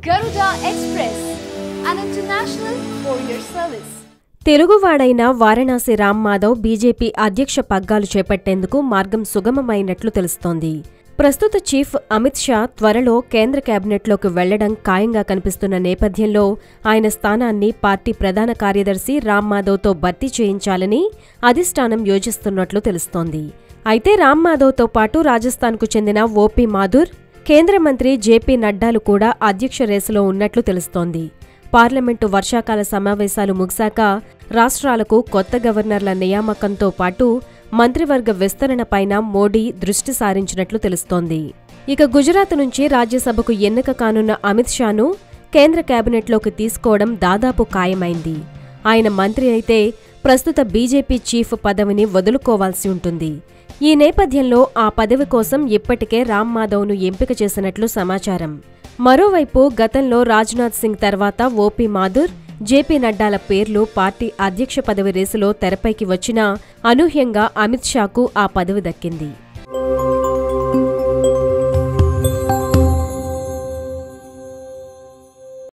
Garuda Express, an international courier service. తెలుగువాడైన Varanasi Ram Madhav BJP అధ్యక్ష పగ్గాలు చేపట్టేందుకు మార్గం సుగమమైనట్లు తెలుస్తోంది. ప్రస్తుత చీఫ్ అమిత్ షా త్వరలో కేంద్ర కేబినెట్లోకి వెళ్లడం ఖాయంగా కనిపిస్తున్న నేపథ్యంలో ఆయన స్థానాన్ని పార్టీ ప్రధాన కార్యదర్శి రామ్ మాధవ్తో భర్తీ చేయించాలని అధిష్టానం యోచిస్తున్నట్లు తెలుస్తోంది. అయితే రామ్ మాధవ్తో పాటు రాజస్థాన్కు చెందిన ఓపీ మాథుర్, కేంద్ర మంత్రి జేపీ నడ్డాలు కూడా అధ్యక్ష రేసులో ఉన్నట్లు తెలుస్తోంది. పార్లమెంటు వర్షాకాల సమావేశాలు ముగిశాక రాష్ట్రాలకు కొత్త గవర్నర్ల నియామకంతో పాటు మంత్రివర్గ విస్తరణపైన మోడీ దృష్టి సారించినట్లు తెలుస్తోంది. ఇక గుజరాత్ నుంచి రాజ్యసభకు ఎన్నిక కానున్న అమిత్ షాను కేంద్ర కేబినెట్లోకి తీసుకోవడం దాదాపు ఖాయమైంది. ఆయన మంత్రి అయితే ప్రస్తుత బీజేపీ చీఫ్ పదవిని వదులుకోవాల్సి ఉంటుంది. ఈ నేపథ్యంలో ఆ పదవి కోసం ఇప్పటికే రామ్ మాధవ్ను ఎంపిక చేసినట్లు సమాచారం. మరోవైపు గతంలో రాజ్నాథ్ సింగ్ తర్వాత ఓపీ మాథుర్, జేపీ నడ్డాల పేర్లు పార్టీ అధ్యక్ష పదవి రేసులో తెరపైకి వచ్చినా అనూహ్యంగా అమిత్ షాకు ఆ పదవి దక్కింది.